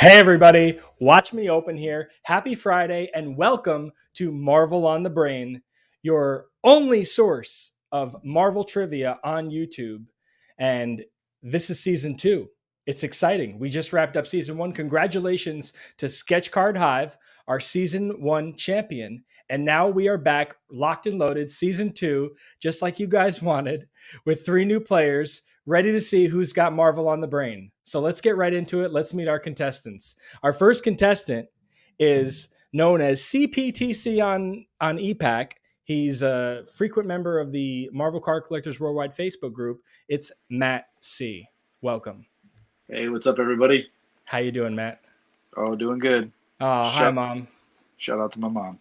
Hey, everybody, watch me open here. Happy Friday, and welcome to Marvel on the Brain, your only source of Marvel trivia on YouTube. And this is season 2. It's exciting. We just wrapped up season 1. Congratulations to sketchcardhive, our season 1 champion. And now we are back, locked and loaded, season 2, just like you guys wanted, with 3 new players ready to see who's got Marvel on the brain. So let's get right into it. Let's meet our contestants. Our first contestant is known as CPTC on EPAC. He's a frequent member of the Marvel Card Collectors Worldwide Facebook group. It's Matt C. Welcome. Hey, what's up, everybody? How you doing, Matt? Oh, doing good. Oh, hi, Mom. Shout out to my mom.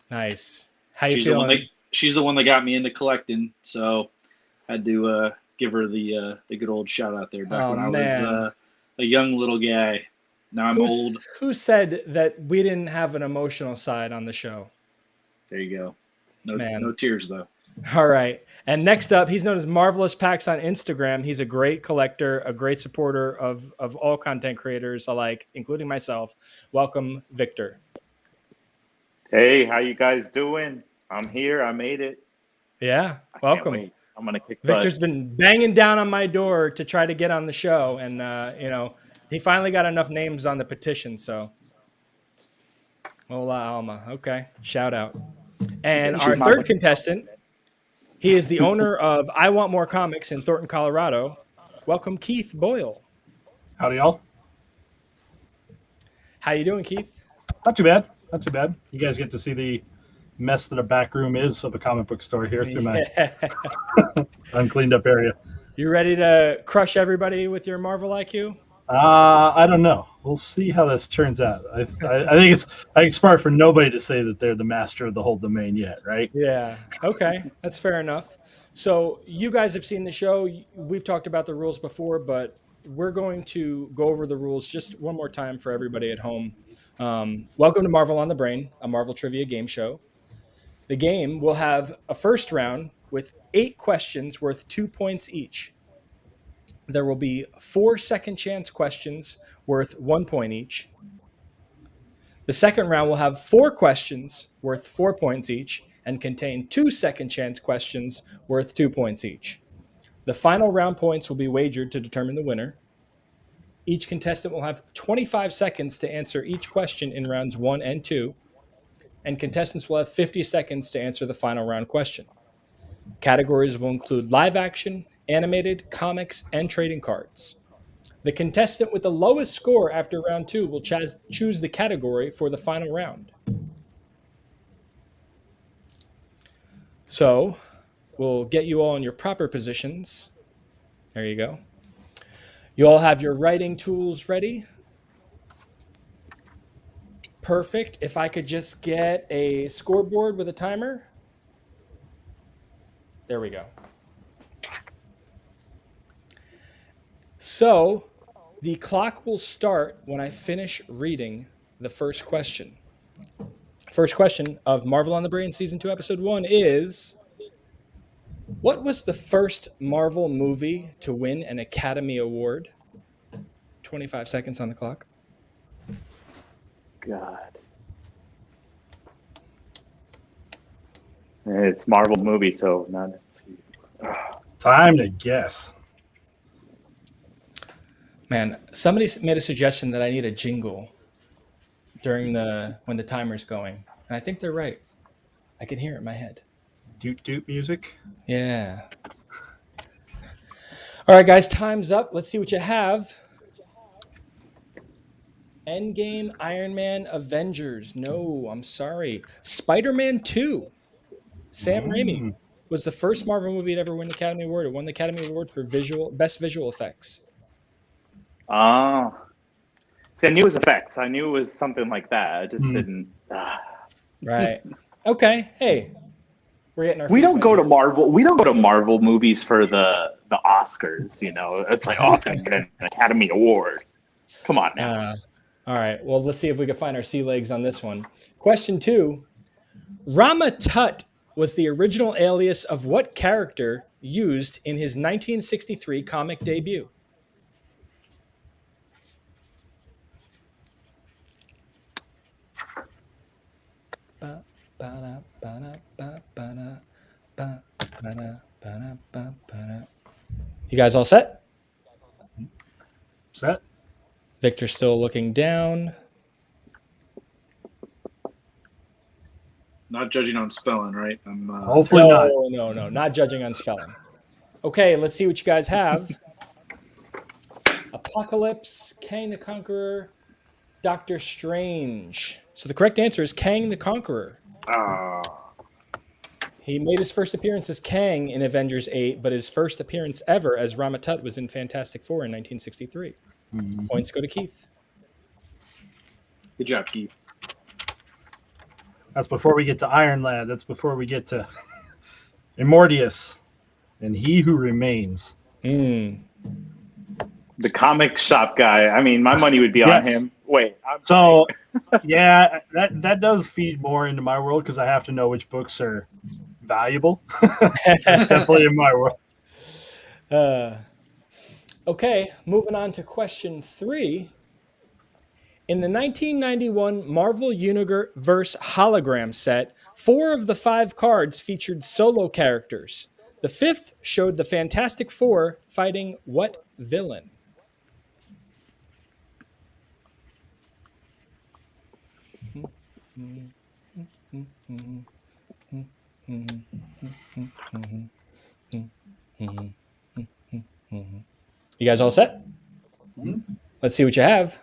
Nice. How you feeling? She's the one that got me into collecting, so I had to give her the good old shout out there back when I was a young little guy. Now I'm old. Who said that we didn't have an emotional side on the show? There you go. No tears, though. All right. And next up, he's known as Marvelous Packs on Instagram. He's a great collector, a great supporter of all content creators alike, including myself. Welcome, Victor. Hey, how you guys doing? I'm here. I made it. Yeah, welcome. I'm gonna kick butt. Victor's been banging down on my door to try to get on the show, and he finally got enough names on the petition. So, hola Alma. Okay, shout out. And our third contestant, he is the owner of I Want More Comics in Thornton, Colorado. Welcome, Keith Boyle. Howdy, y'all. How you doing, Keith? Not too bad. Not too bad. You guys get to see the mess that a back room is of a comic book store here through my uncleaned up area. You ready to crush everybody with your Marvel IQ? I don't know. We'll see how this turns out. I think it's smart for nobody to say that they're the master of the whole domain yet, right? Yeah. Okay. That's fair enough. So you guys have seen the show. We've talked about the rules before, but we're going to go over the rules just one more time for everybody at home. Welcome to Marvel on the Brain, a Marvel trivia game show. The game will have a first round with 8 questions worth 2 points each. There will be 4 second chance questions worth 1 point each. The second round will have 4 questions worth 4 points each and contain 2 second chance questions worth 2 points each. The final round points will be wagered to determine the winner. Each contestant will have 25 seconds to answer each question in rounds 1 and 2. And contestants will have 50 seconds to answer the final round question. Categories will include live action, animated, comics, and trading cards. The contestant with the lowest score after round 2 will choose the category for the final round. So, we'll get you all in your proper positions. There you go. You all have your writing tools ready. Perfect. If I could just get a scoreboard with a timer. There we go. So the clock will start when I finish reading the first question. First question of Marvel on the Brain Season 2, Episode 1 is, what was the first Marvel movie to win an Academy Award? 25 seconds on the clock. God. It's Marvel movie, so not. Time to guess. Man, somebody made a suggestion that I need a jingle during when the timer's going. And I think they're right. I can hear it in my head. Doot doot music? Yeah. All right, guys, time's up. Let's see what you have. Endgame, Iron Man, Avengers. No, I'm sorry. Spider-Man 2. Sam Raimi was the first Marvel movie to ever win the Academy Award. It won the Academy Award for best visual effects. Oh. See, I knew it was effects. I knew it was something like that. I just didn't. Right. Okay. Hey, we're getting our. We don't go to Marvel. We don't go to Marvel movies for the Oscars. You know, it's like, oh, it's gonna get an Academy Award. Come on now. All right. Well, let's see if we can find our sea legs on this one. Question 2. Rama Tut was the original alias of what character used in his 1963 comic debut? You guys all set? Set. Victor's still looking down. Not judging on spelling, right? Hopefully not. No, not judging on spelling. Okay, let's see what you guys have. Apocalypse, Kang the Conqueror, Doctor Strange. So the correct answer is Kang the Conqueror. He made his first appearance as Kang in Avengers 8, but his first appearance ever as Ramatut was in Fantastic Four in 1963. Mm-hmm. Points go to Keith. Good job, Keith. That's before we get to Iron Lad. That's before we get to Immortius and He Who Remains. The comic shop guy. I mean, my money would be on him. Wait. Yeah, that does feed more into my world because I have to know which books are valuable. That's definitely in my world. Okay, moving on to question 3. In the 1991 Marvel Universe hologram set, 4 of the 5 cards featured solo characters. The 5th showed the Fantastic Four fighting what villain? You guys all set? Mm-hmm. Let's see what you have.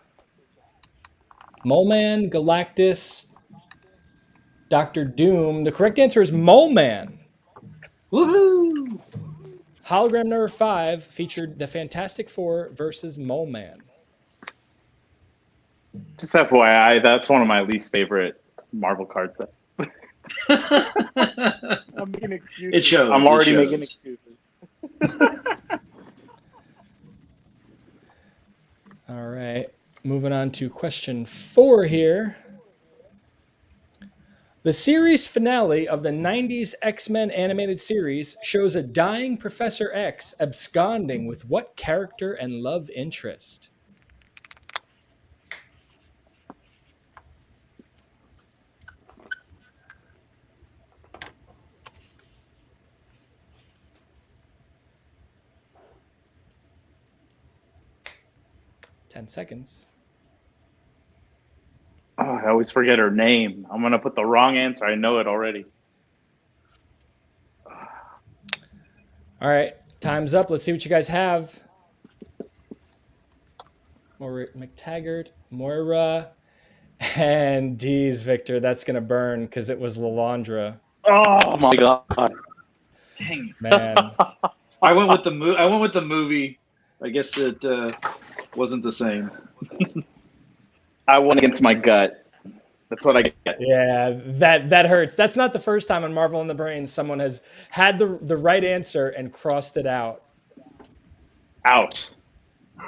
Mole Man, Galactus, Doctor Doom. The correct answer is Mole Man. Woohoo! Hologram number 5 featured the Fantastic Four versus Mole Man. Just FYI, that's one of my least favorite Marvel card sets. I'm making excuses. It shows. I'm already making excuses. All right. Moving on to question 4 here. The series finale of the 90s X-Men animated series shows a dying Professor X absconding with what character and love interest? Ten seconds. Oh, I always forget her name. I'm going to put the wrong answer. I know it already. All right. Time's up. Let's see what you guys have. McTaggart, Moira, and geez, Victor, that's going to burn because it was Lalandra. Oh, my God. Dang. Man. I went with the movie. I guess it wasn't the same. I went against my gut. That's what I get. Yeah, that hurts. That's not the first time on Marvel in the Brain someone has had the right answer and crossed it out. Ouch.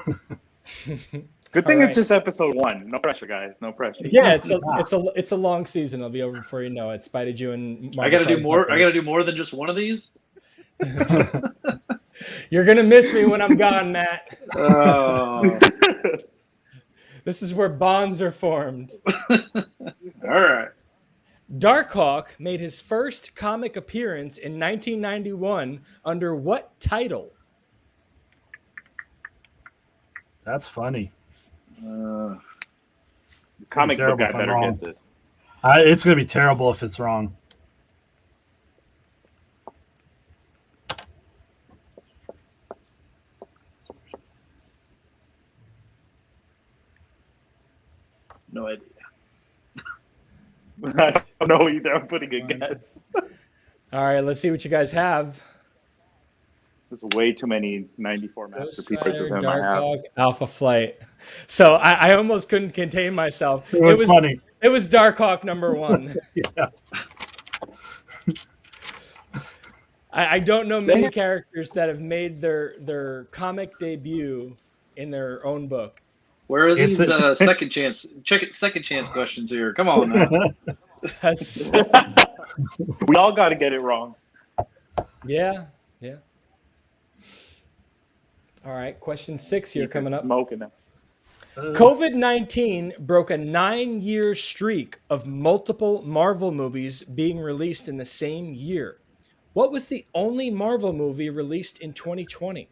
Good thing All it's just episode 1. No pressure, guys. No pressure. Yeah, it's a long season. It'll be over before you know it. Spidey, you and Marvel I got to do Cards more. Network. I got to do more than just one of these. You're gonna miss me when I'm gone, Matt. Oh. This is where bonds are formed. All right. Darkhawk made his first comic appearance in 1991 under what title? That's funny. Comic book guy if I'm better wrong. get this. It's going to be terrible if it's wrong. No idea. I don't know either. I'm putting a guess. All right, let's see what you guys have. There's way too many 94 masterpieces of Rider, him I have. Darkhawk, Alpha Flight. So I almost couldn't contain myself. It was funny. It was Darkhawk number 1. Yeah. I don't know many characters that have made their comic debut in their own book. Where are these second chance questions here? Come on now. We all got to get it wrong. Yeah. All right, question 6 here coming up. Smoking us. COVID-19 broke a 9-year streak of multiple Marvel movies being released in the same year. What was the only Marvel movie released in 2020?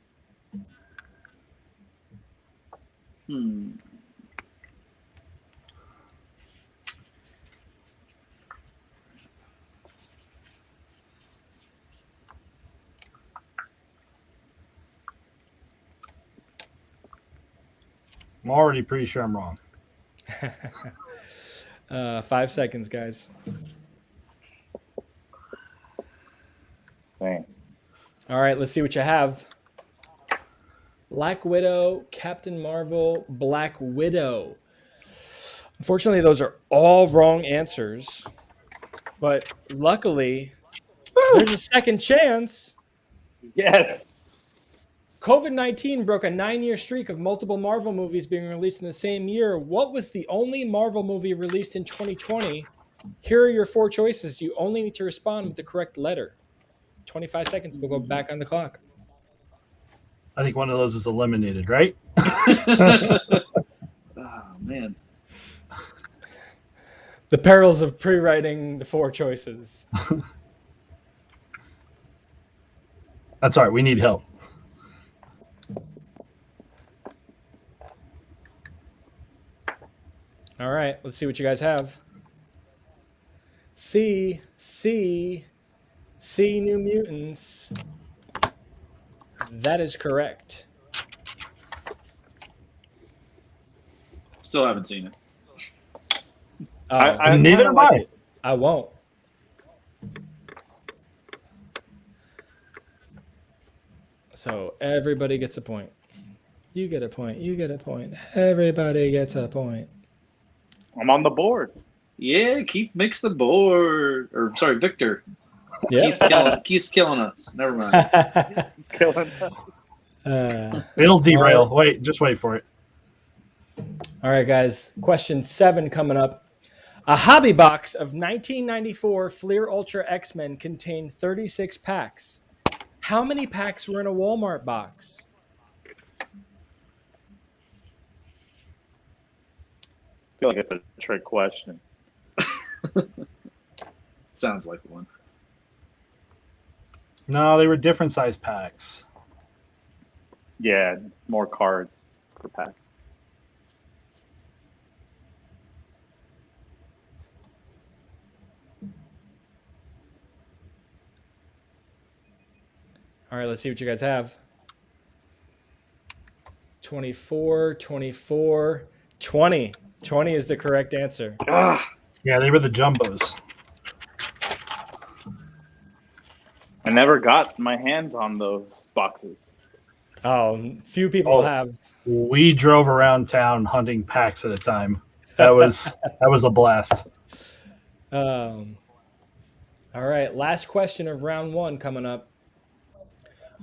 I'm already pretty sure I'm wrong. 5 seconds, guys. Dang. All right, let's see what you have. Black Widow, Captain Marvel, Black Widow. Unfortunately, those are all wrong answers. But luckily, there's a second chance. Yes. COVID-19 broke a 9-year streak of multiple Marvel movies being released in the same year. What was the only Marvel movie released in 2020? Here are your 4 choices. You only need to respond with the correct letter. 25 seconds. We'll go back on the clock. I think one of those is eliminated, right? Oh, man. The perils of pre-writing the 4 choices. That's all right. We need help. All right, let's see what you guys have. C, New Mutants. That is correct. Still haven't seen it. Neither have I. I won't. So everybody gets a point. You get a point. You get a point. Everybody gets a point. I'm on the board. Yeah, Keith makes the board. Or, sorry, Victor. Yeah. Keith's killing us. Never mind. He's killing us. It'll derail. Just wait for it. All right, guys. Question 7 coming up. A hobby box of 1994 Fleer Ultra X-Men contained 36 packs. How many packs were in a Walmart box? I feel like it's a trick question. Sounds like one. No, they were different size packs. Yeah, more cards per pack. All right, let's see what you guys have. 24, 24, 20. 20 is the correct answer. Yeah, they were the jumbos. I never got my hands on those boxes. Oh, few people have. We drove around town hunting packs at a time. That was a blast. All right, last question of round 1 coming up.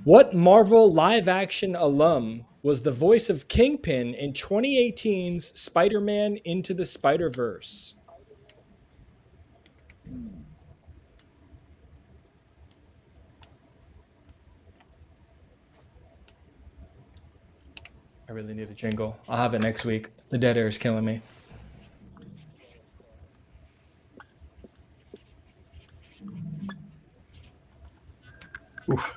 What Marvel live-action alum was the voice of Kingpin in 2018's Spider-Man Into the Spider-Verse? I really need a jingle. I'll have it next week. The dead air is killing me. Oof.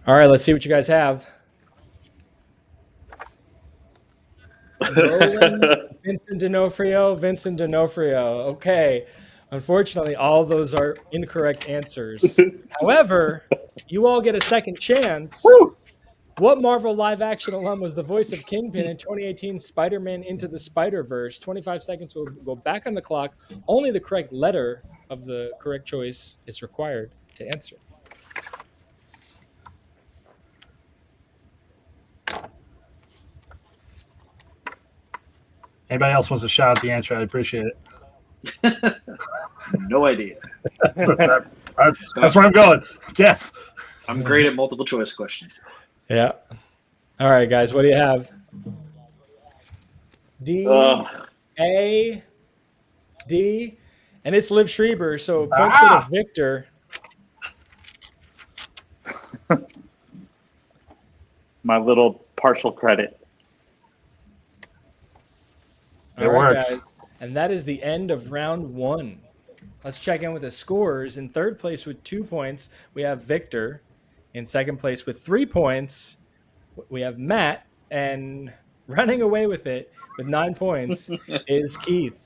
All right, let's see what you guys have. Vincent D'Onofrio. Okay. Unfortunately, all those are incorrect answers. However, you all get a second chance. Woo! What Marvel live-action alum was the voice of Kingpin in 2018 Spider-Man Into the Spider-Verse? 25 seconds will go back on the clock. Only the correct letter of the correct choice is required to answer. Anybody else wants a shot at the answer, I'd appreciate it. No idea. That's where I'm going. Yes. I'm great at multiple choice questions. Yeah. All right, guys. What do you have? D, A, D, and it's Liv Schreiber. So points go to Victor. My little partial credit. It works. Guys. And that is the end of round 1. Let's check in with the scores. In third place with 2 points, we have Victor. In second place with 3 points, we have Matt. And running away with it with 9 points is Keith.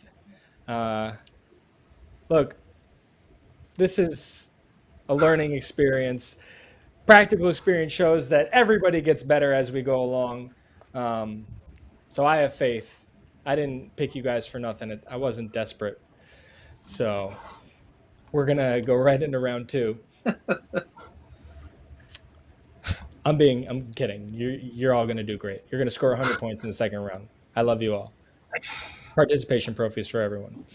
Look, this is a learning experience. Practical experience shows that everybody gets better as we go along. So I have faith. I didn't pick you guys for nothing. I wasn't desperate. So we're going to go right into round 2. I'm kidding. You're all going to do great. You're going to score 100 points in the second round. I love you all. Participation trophies for everyone.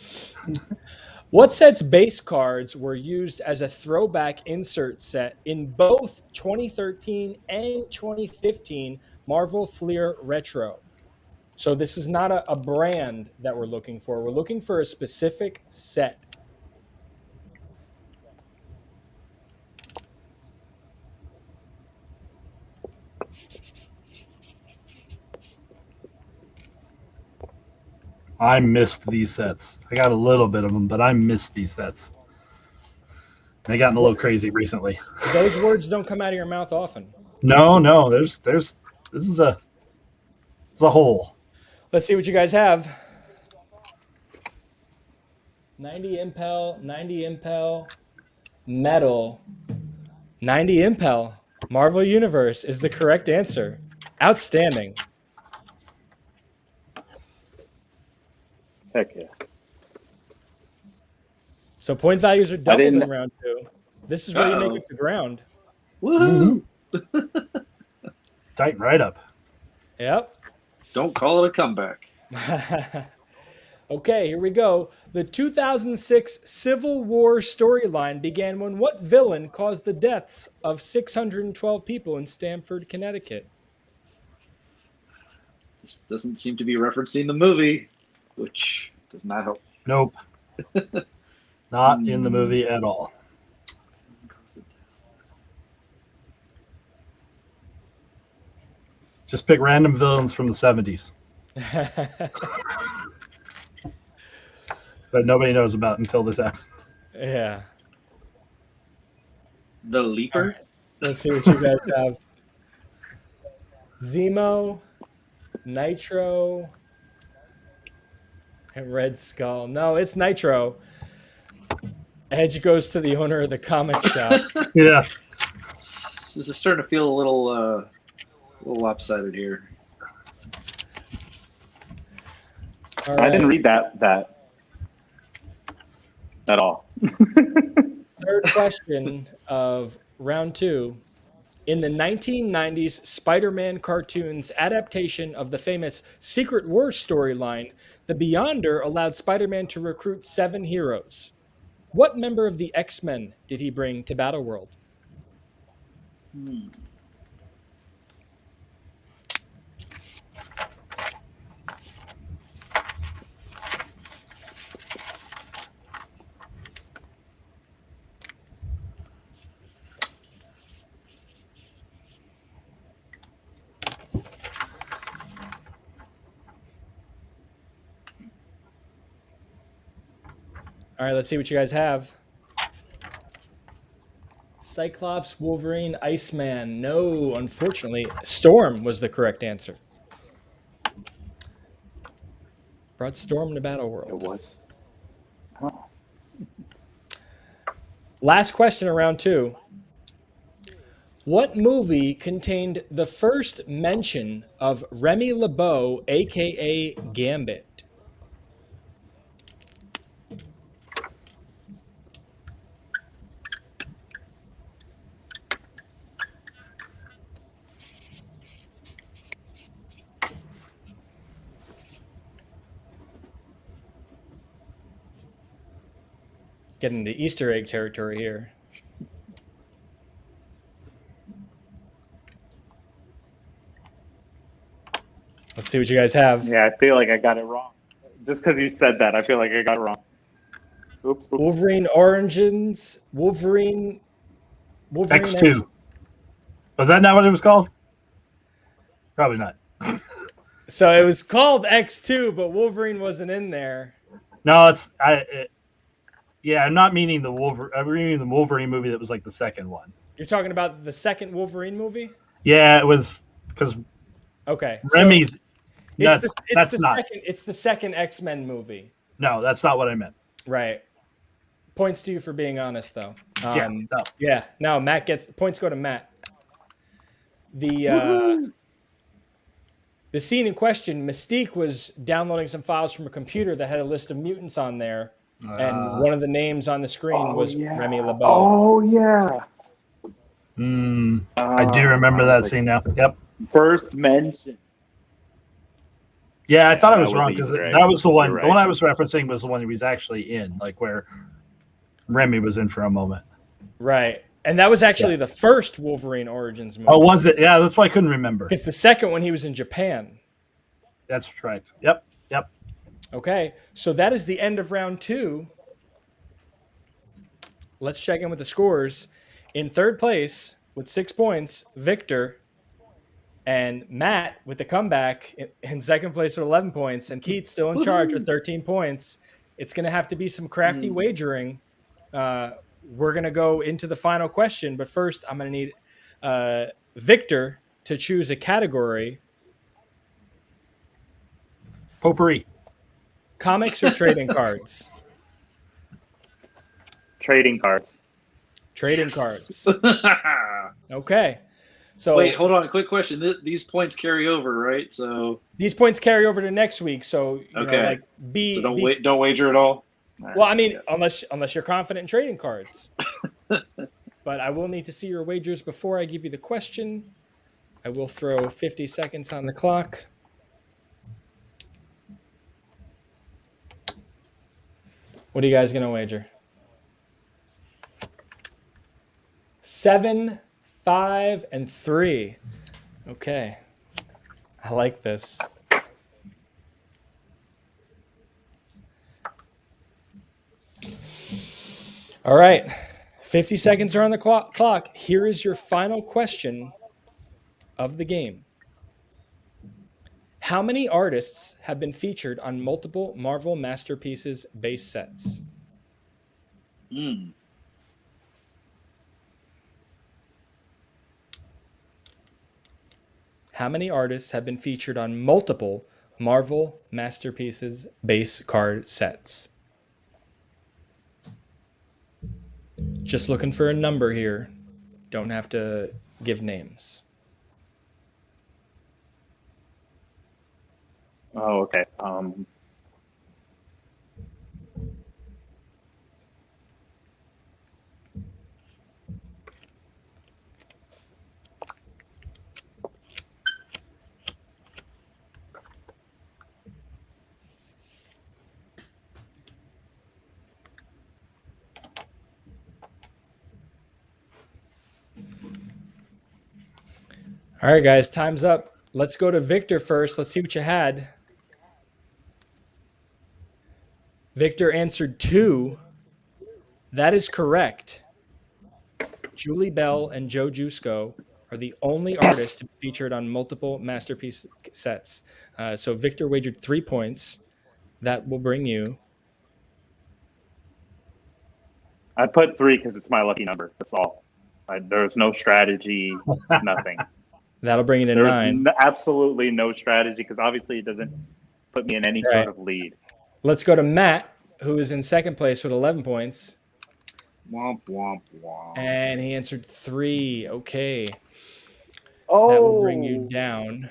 What set's base cards were used as a throwback insert set in both 2013 and 2015 Marvel Fleer Retro? So this is not a brand that we're looking for. We're looking for a specific set. I missed these sets. I got a little bit of them, but I missed these sets. They gotten a little crazy recently. Those words don't come out of your mouth often. No. This is a hole. Let's see what you guys have. 90 Impel, 90 Impel, Metal, 90 Impel, Marvel Universe is the correct answer. Outstanding. Heck yeah. So point values are doubled in round 2. This is where you make it to ground. Woohoo! Tighten right up. Yep. Don't call it a comeback. Okay, here we go. The 2006 Civil War storyline began when what villain caused the deaths of 612 people in Stamford, Connecticut? This doesn't seem to be referencing the movie, which does not help. Nope. Not in the movie at all. Just pick random villains from the 70s. That nobody knows about until this happened. Yeah. The Leaper? Right. Let's see what you guys have. Zemo, Nitro, and Red Skull. No, it's Nitro. Edge goes to the owner of the comic shop. Yeah. This is starting to feel a little lopsided here. All right. I didn't read that at all. Third question of round 2. In the 1990s Spider-Man cartoons adaptation of the famous Secret Wars storyline, the Beyonder allowed Spider-Man to recruit 7 heroes. What member of the X-Men did he bring to Battleworld? All right, let's see what you guys have. Cyclops, Wolverine, Iceman. No, unfortunately, Storm was the correct answer. Brought Storm to Battleworld. It was. Oh. Last question of round 2. What movie contained the first mention of Remy LeBeau, a.k.a. Gambit? Getting into Easter egg territory here. Let's see what you guys have. Yeah, I feel like I got it wrong. Just because you said that, I feel like I got it wrong. Oops. Wolverine Origins, Wolverine X2. Was that not what it was called? Probably not. So it was called X2, but Wolverine wasn't in there. No, I'm not meaning the Wolverine. I'm meaning the Wolverine movie that was like the second one. You're talking about the second Wolverine movie? Yeah, it was because Okay. Remy's. So it's the second X-Men movie. No, that's not what I meant. Right. Points to you for being honest, though. No. Yeah. No, Matt gets points. Go to Matt. The scene in question, Mystique was downloading some files from a computer that had a list of mutants on there, and one of the names on the screen was Remy LeBeau. Oh yeah. I do remember that scene now. Yep. First mention. Yeah, I thought I was wrong because that was the one. Right. The one I was referencing was the one he was actually in, like where Remy was in for a moment. Right. And that was actually the first Wolverine Origins movie. Oh, was it? Yeah, that's why I couldn't remember. It's the second one. He was in Japan. That's right. Yep. Okay, so that is the end of round 2. Let's check in with the scores. In third place with 6 points, Victor, and Matt with the comeback in second place with 11 points, and Keith still in charge with 13 points. It's going to have to be some crafty wagering. We're going to go into the final question, but first I'm going to need Victor to choose a category. Potpourri. Comics or trading cards? Trading cards. Trading cards. Okay. So wait, hold on. A quick question. These points carry over, right? So these points carry over to next week. So okay. So don't wager at all. Well, I mean, unless you're confident in trading cards. But I will need to see your wagers before I give you the question. I will throw 50 seconds on the clock. What are you guys going to wager? 7, 5, and 3. Okay. I like this. All right. 50 seconds are on the clock. Here is your final question of the game. How many artists have been featured on multiple Marvel Masterpieces base sets? How many artists have been featured on multiple Marvel Masterpieces base card sets? Just looking for a number here. Don't have to give names. Oh, okay. All right, guys, time's up. Let's go to Victor first. Let's see what you had. Victor answered 2. That is correct. Julie Bell and Joe Jusko are the only artists featured on multiple Masterpiece sets. So Victor wagered 3 points. That will bring you. I put 3 because it's my lucky number. That's all. There's no strategy, nothing. That'll bring it in 9. Absolutely no strategy because obviously it doesn't put me in any sort of lead. Let's go to Matt, who is in second place with 11 points. Womp, womp, womp. And he answered 3. Okay. Oh. That will bring you down.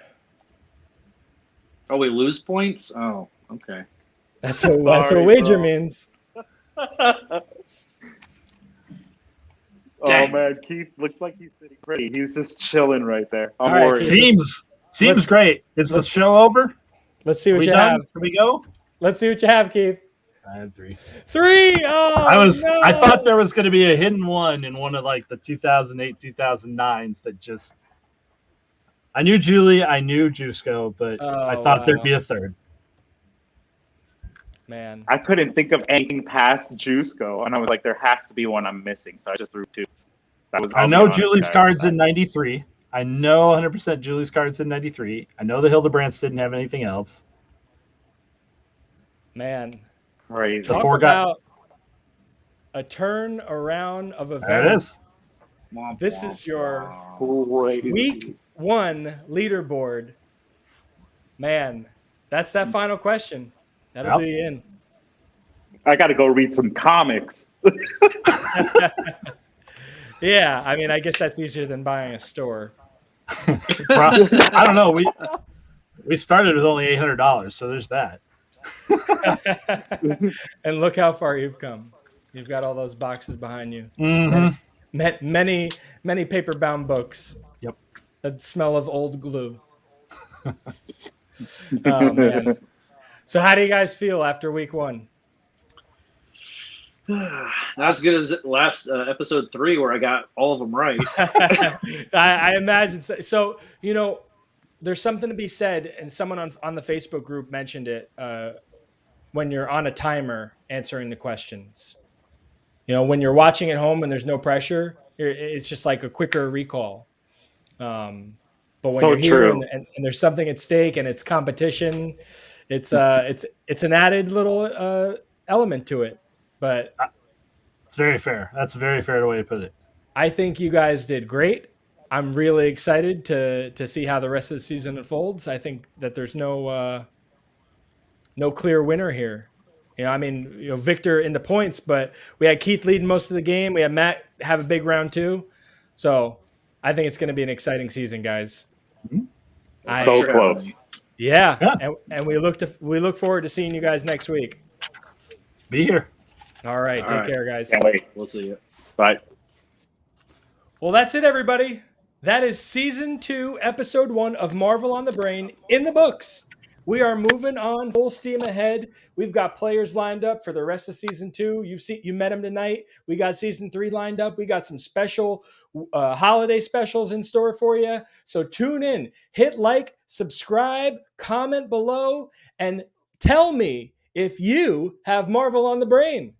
Oh, we lose points? Oh, okay. That's what a wager means. Oh man, Keith looks like he's sitting pretty. He's just chilling right there. I'm right, worried. Seems great. Is the show over? Let's see what you have. Can we go? Let's see what you have, Keith. I had 3. 3. Oh, no. I thought there was going to be a hidden one in one of like the 2008, 2009s that just. I knew Julie, I knew Jusko, but I thought there'd be a third. Man, I couldn't think of anything past Jusko, and I was like, there has to be one I'm missing, so I just threw 2. I know Julie's cards in 93. I know 100% Julie's card said 93. I know the Hildebrands didn't have anything else. Man, Crazy. talk about a turn around of events. There it is. This is your Crazy. week 1 leaderboard. Man, that's that final question. That'll do you in. I got to go read some comics. Yeah, I mean, I guess that's easier than buying a store. I don't know. We started with only $800, so there's that. And look how far you've come. You've got all those boxes behind you. Mm-hmm. Many paper-bound books. Yep. That smell of old glue. Oh, man. So how do you guys feel after week 1? Not as good as last episode 3 where I got all of them right. I imagine so. So, you know, there's something to be said, and someone on the Facebook group mentioned it, when you're on a timer answering the questions. You know, when you're watching at home and there's no pressure, it's just like a quicker recall. But when So you're here true. and there's something at stake and it's competition, it's an added little element to it. But it's very fair. That's a very fair way to put it. I think you guys did great. I'm really excited to see how the rest of the season unfolds. I think that there's no clear winner here. You know, I mean, you know, Victor in the points, but we had Keith leading most of the game. We had Matt have a big round 2. So I think it's going to be an exciting season, guys. So close. Yeah. And we look forward to seeing you guys next week. Be here. All right. Take care, guys. Can't wait. We'll see you. Bye. Well, that's it, everybody. That is season 2, episode 1 of Marvel on the Brain in the books. We are moving on full steam ahead. We've got players lined up for the rest of season 2. You met them tonight. We got season 3 lined up. We got some special holiday specials in store for you. So tune in, hit like, subscribe, comment below, and tell me if you have Marvel on the Brain.